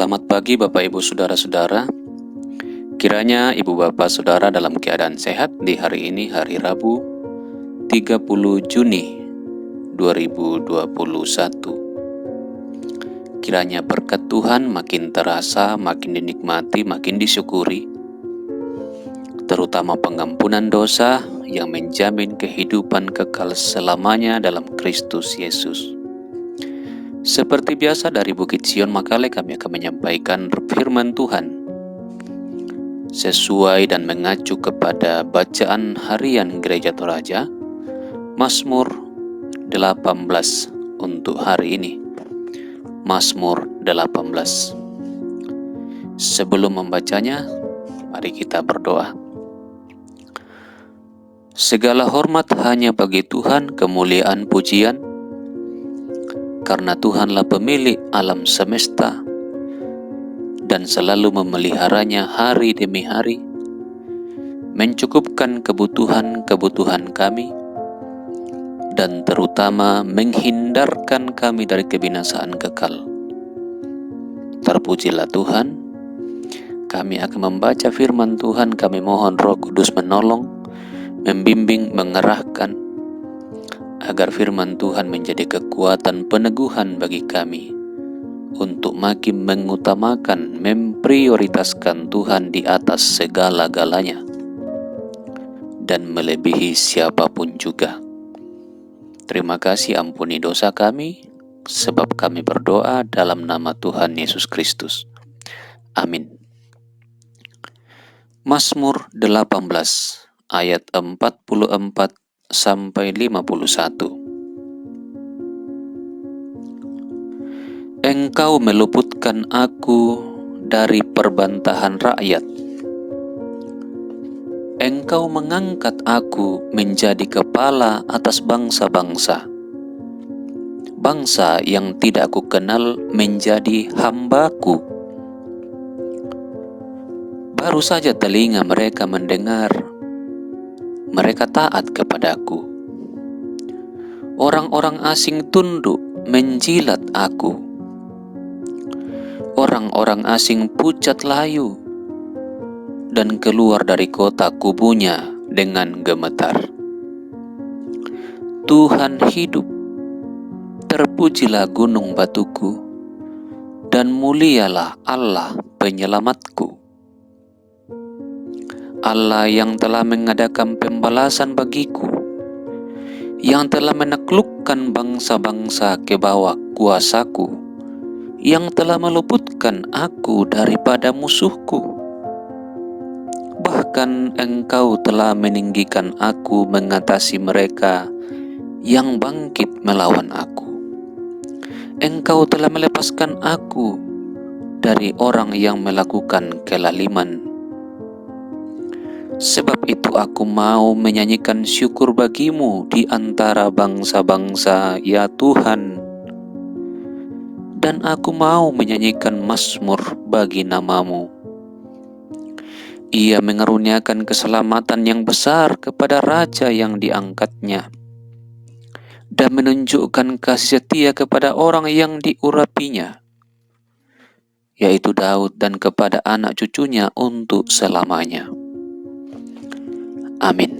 Selamat pagi Bapak Ibu Saudara-saudara. Kiranya Ibu Bapak Saudara dalam keadaan sehat di hari ini, hari Rabu 30 Juni 2021. Kiranya berkat Tuhan makin terasa, makin dinikmati, makin disyukuri, terutama pengampunan dosa yang menjamin kehidupan kekal selamanya dalam Kristus Yesus. Seperti biasa dari Bukit Sion Makale kami akan menyampaikan firman Tuhan sesuai dan mengacu kepada bacaan harian Gereja Toraja, Mazmur 18 untuk hari ini. Mazmur 18. Sebelum membacanya, mari kita berdoa. Segala hormat hanya bagi Tuhan, kemuliaan pujian, karena Tuhanlah pemilik alam semesta dan selalu memeliharanya hari demi hari, mencukupkan kebutuhan-kebutuhan kami, dan terutama menghindarkan kami dari kebinasaan kekal. Terpujilah Tuhan. Kami akan membaca firman Tuhan. Kami mohon Roh Kudus menolong, membimbing, mengerahkan, agar firman Tuhan menjadi kekuatan peneguhan bagi kami untuk makin mengutamakan, memprioritaskan Tuhan di atas segala-galanya dan melebihi siapapun juga. Terima kasih, ampuni dosa kami, sebab kami berdoa dalam nama Tuhan Yesus Kristus. Amin. Mazmur 18 ayat 44 sampai 51. Engkau meluputkan aku dari perbantahan rakyat. Engkau mengangkat aku menjadi kepala atas bangsa-bangsa. Bangsa yang tidak aku kenal menjadi hambaku. Baru saja telinga mereka mendengar, mereka taat kepadaku. Orang-orang asing tunduk menjilat aku. Orang-orang asing pucat layu dan keluar dari kota kubunya dengan gemetar. Tuhan hidup, terpujilah gunung batuku, dan mulialah Allah penyelamatku. Allah yang telah mengadakan pembalasan bagiku, yang telah menaklukkan bangsa-bangsa ke bawah kuasaku, yang telah meluputkan aku daripada musuhku. Bahkan Engkau telah meninggikan aku mengatasi mereka yang bangkit melawan aku. Engkau telah melepaskan aku dari orang yang melakukan kelaliman. Sebab itu aku mau menyanyikan syukur bagimu di antara bangsa-bangsa, ya Tuhan. Dan aku mau menyanyikan mazmur bagi namamu. Ia mengaruniakan keselamatan yang besar kepada raja yang diangkatnya, dan menunjukkan kasih setia kepada orang yang diurapinya, yaitu Daud, dan kepada anak cucunya untuk selamanya. Amin.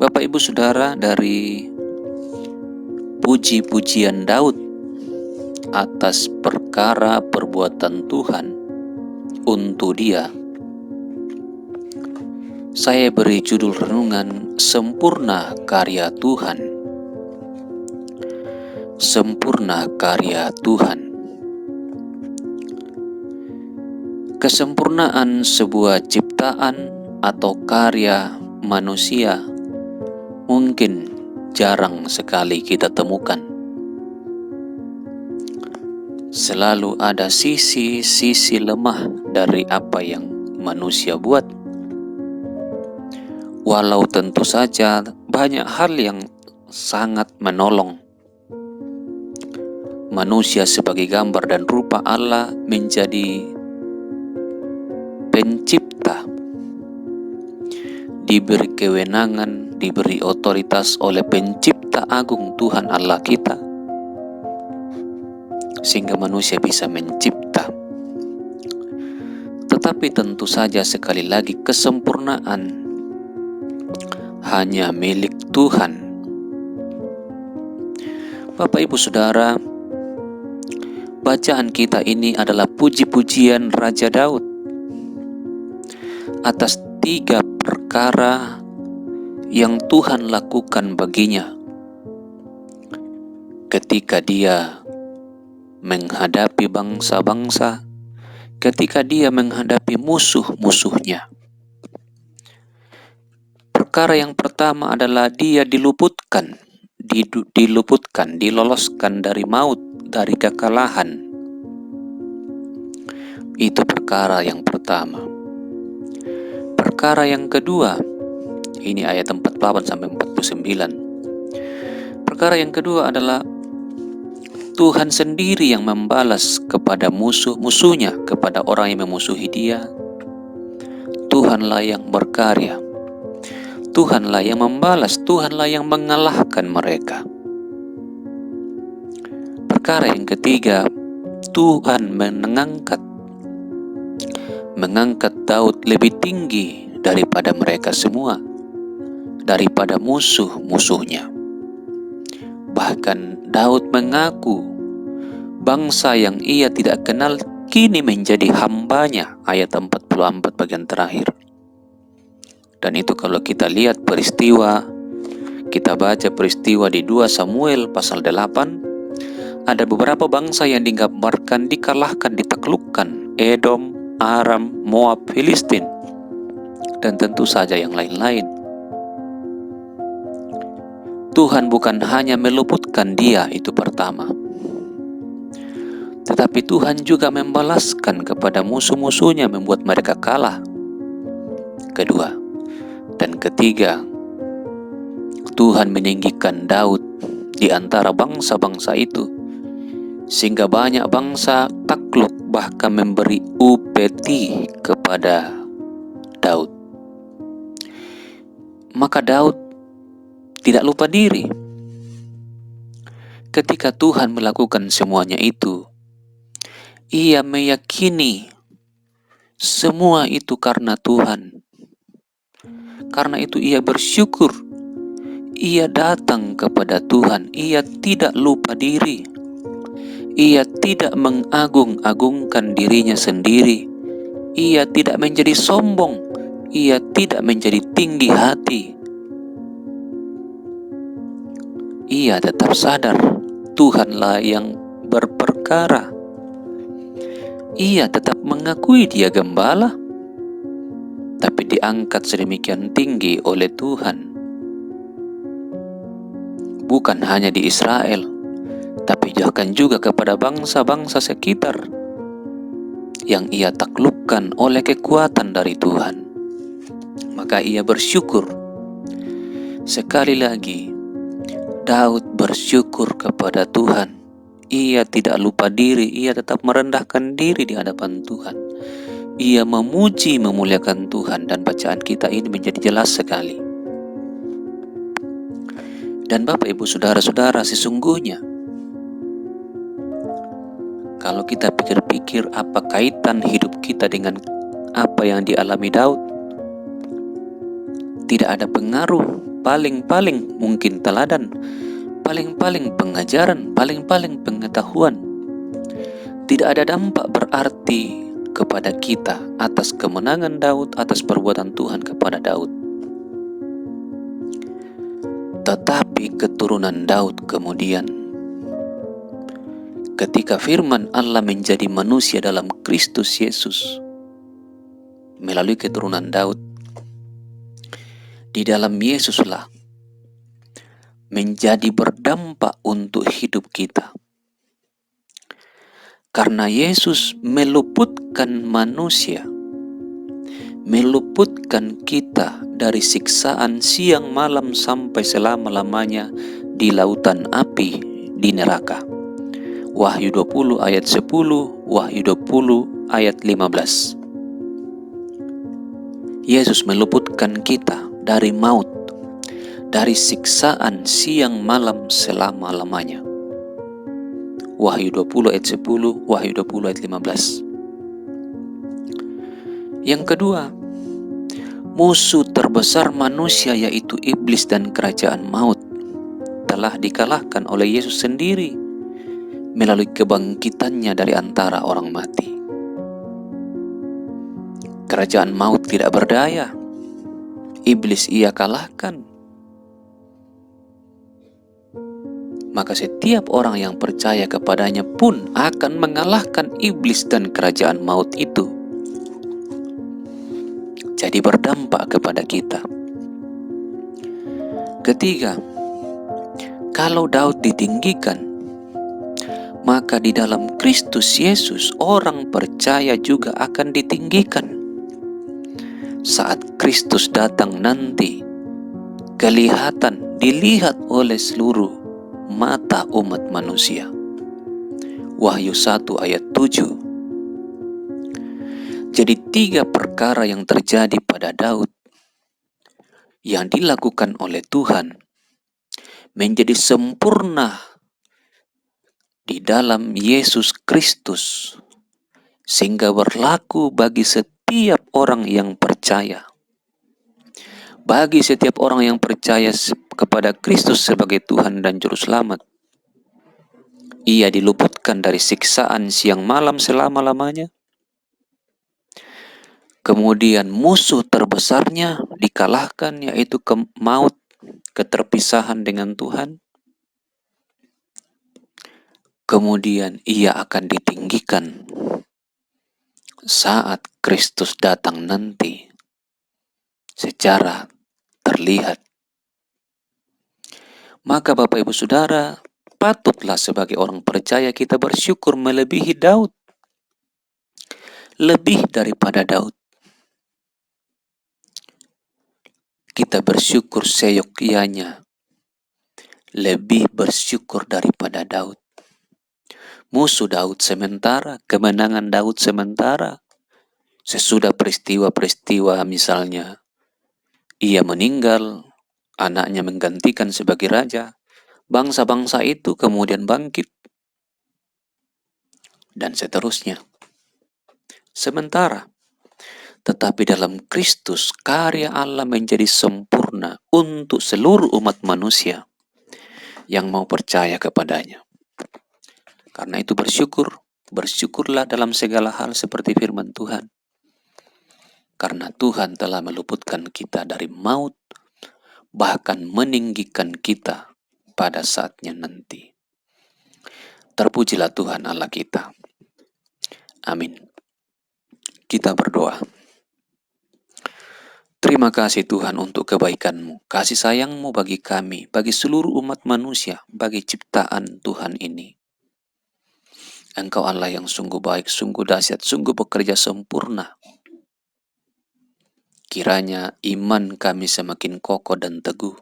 Bapak Ibu Saudara, dari puji-pujian Daud atas perkara perbuatan Tuhan untuk dia, saya beri judul renungan Sempurna Karya Tuhan. Sempurna karya Tuhan. Kesempurnaan sebuah ciptaan atau karya manusia mungkin jarang sekali kita temukan. Selalu ada sisi-sisi lemah dari apa yang manusia buat. Walau tentu saja banyak hal yang sangat menolong. Manusia sebagai gambar dan rupa Allah menjadi pencipta, diberi kewenangan, diberi otoritas oleh pencipta agung Tuhan Allah kita, sehingga manusia bisa mencipta. Tetapi tentu saja sekali lagi kesempurnaan hanya milik Tuhan. Bapak Ibu Saudara, bacaan kita ini adalah puji-pujian Raja Daud atas 3 perkara yang Tuhan lakukan baginya ketika dia menghadapi bangsa-bangsa, ketika dia menghadapi musuh-musuhnya. Perkara yang pertama adalah dia diluputkan, diloloskan dari maut, dari kekalahan. Itu perkara yang pertama. Perkara yang kedua, ini ayat 48-49. Perkara yang kedua adalah Tuhan sendiri yang membalas kepada musuh-musuhnya, kepada orang yang memusuhi dia. Tuhanlah yang berkarya, Tuhanlah yang membalas, Tuhanlah yang mengalahkan mereka. Perkara yang ketiga, Tuhan mengangkat Daud lebih tinggi daripada mereka semua, daripada musuh-musuhnya. Bahkan Daud mengaku bangsa yang ia tidak kenal kini menjadi hambanya, ayat 44 bagian terakhir. Dan itu kalau kita lihat peristiwa, kita baca peristiwa di 2 Samuel pasal 8, ada beberapa bangsa yang digambarkan dikalahkan, ditaklukkan: Edom, Aram, Moab, Filistin, dan tentu saja yang lain-lain. Tuhan bukan hanya meluputkan dia, itu pertama, tetapi Tuhan juga membalaskan kepada musuh-musuhnya, membuat mereka kalah. Kedua dan ketiga, Tuhan meninggikan Daud di antara bangsa-bangsa itu, sehingga banyak bangsa takluk, bahkan memberi upeti kepada Daud. Maka Daud tidak lupa diri. Ketika Tuhan melakukan semuanya itu, ia meyakini semua itu karena Tuhan. Karena itu ia bersyukur, ia datang kepada Tuhan, ia tidak lupa diri, ia tidak mengagung-agungkan dirinya sendiri, ia tidak menjadi sombong, ia tidak menjadi tinggi hati. Ia tetap sadar Tuhanlah yang berperkara. Ia tetap mengakui dia gembala, tapi diangkat sedemikian tinggi oleh Tuhan. Bukan hanya di Israel, tapi bahkan juga kepada bangsa-bangsa sekitar yang ia taklukkan oleh kekuatan dari Tuhan. Maka ia bersyukur. Sekali lagi, Daud bersyukur kepada Tuhan. Ia tidak lupa diri, ia tetap merendahkan diri di hadapan Tuhan. Ia memuji, memuliakan Tuhan, dan bacaan kita ini menjadi jelas sekali. Dan Bapak Ibu Saudara-saudara, sesungguhnya kalau kita pikir-pikir apa kaitan hidup kita dengan apa yang dialami Daud, tidak ada pengaruh, paling-paling mungkin teladan, paling-paling pengajaran, paling-paling pengetahuan. Tidak ada dampak berarti kepada kita atas kemenangan Daud, atas perbuatan Tuhan kepada Daud. Tetapi keturunan Daud kemudian, ketika firman Allah menjadi manusia dalam Kristus Yesus melalui keturunan Daud, di dalam Yesuslah menjadi berdampak untuk hidup kita. Karena Yesus meluputkan manusia, meluputkan kita dari siksaan siang malam sampai selama-lamanya di lautan api di neraka. Wahyu 20 ayat 10, Wahyu 20 ayat 15. Yesus meluputkan kita dari maut, dari siksaan siang malam selama-lamanya. Wahyu 20 ayat 10, Wahyu 20 ayat 15. Yang kedua, musuh terbesar manusia yaitu iblis dan kerajaan maut telah dikalahkan oleh Yesus sendiri melalui kebangkitannya dari antara orang mati. Kerajaan maut tidak berdaya. Iblis ia kalahkan. Maka setiap orang yang percaya kepadanya pun akan mengalahkan iblis dan kerajaan maut itu. Jadi berdampak kepada kita. Ketiga, kalau Daud ditinggikan, maka di dalam Kristus Yesus orang percaya juga akan ditinggikan. Saat Kristus datang nanti, dilihat oleh seluruh mata umat manusia. Wahyu 1 ayat 7. Jadi 3 perkara yang terjadi pada Daud yang dilakukan oleh Tuhan menjadi sempurna di dalam Yesus Kristus, sehingga berlaku bagi setiap orang yang percaya. Bagi setiap orang yang percaya kepada Kristus sebagai Tuhan dan Juru Selamat, ia diluputkan dari siksaan siang malam selama-lamanya. Kemudian musuh terbesarnya dikalahkan, yaitu maut, keterpisahan dengan Tuhan. Kemudian ia akan ditinggikan saat Kristus datang nanti secara terlihat. Maka Bapak Ibu Saudara, patutlah sebagai orang percaya kita bersyukur melebihi Daud. Lebih daripada Daud. Kita bersyukur seyogyanya, lebih bersyukur daripada Daud. Musuh Daud sementara, kemenangan Daud sementara. Sesudah peristiwa-peristiwa, misalnya ia meninggal, anaknya menggantikan sebagai raja, bangsa-bangsa itu kemudian bangkit, dan seterusnya. Sementara, tetapi dalam Kristus karya Allah menjadi sempurna untuk seluruh umat manusia yang mau percaya kepadanya. Karena itu bersyukurlah dalam segala hal seperti firman Tuhan. Karena Tuhan telah meluputkan kita dari maut, bahkan meninggikan kita pada saatnya nanti. Terpujilah Tuhan Allah kita. Amin. Kita berdoa. Terima kasih Tuhan untuk kebaikan-Mu, kasih sayang-Mu bagi kami, bagi seluruh umat manusia, bagi ciptaan Tuhan ini. Engkau Allah yang sungguh baik, sungguh dahsyat, sungguh bekerja sempurna. Kiranya iman kami semakin kokoh dan teguh,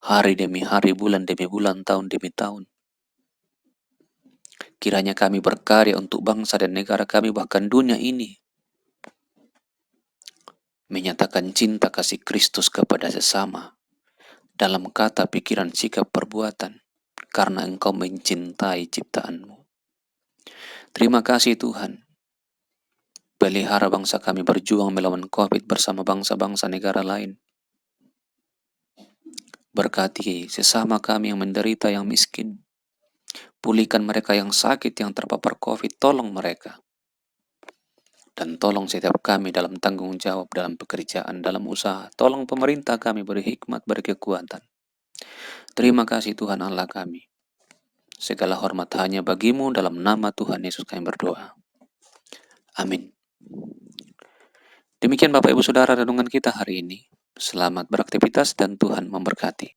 hari demi hari, bulan demi bulan, tahun demi tahun. Kiranya kami berkarya untuk bangsa dan negara kami, bahkan dunia ini, menyatakan cinta kasih Kristus kepada sesama, dalam kata, pikiran, sikap, perbuatan, karena Engkau mencintai ciptaan-Mu. Terima kasih Tuhan. Pelihara bangsa kami berjuang melawan COVID bersama bangsa-bangsa negara lain. Berkati sesama kami yang menderita, yang miskin. Pulihkan mereka yang sakit, yang terpapar COVID, tolong mereka. Dan tolong setiap kami dalam tanggung jawab, dalam pekerjaan, dalam usaha. Tolong pemerintah kami beri hikmat, beri kekuatan. Terima kasih Tuhan Allah kami. Segala hormat hanya bagi-Mu, dalam nama Tuhan Yesus kami berdoa. Amin. Demikian Bapak Ibu Saudara renungan kita hari ini. Selamat beraktivitas dan Tuhan memberkati.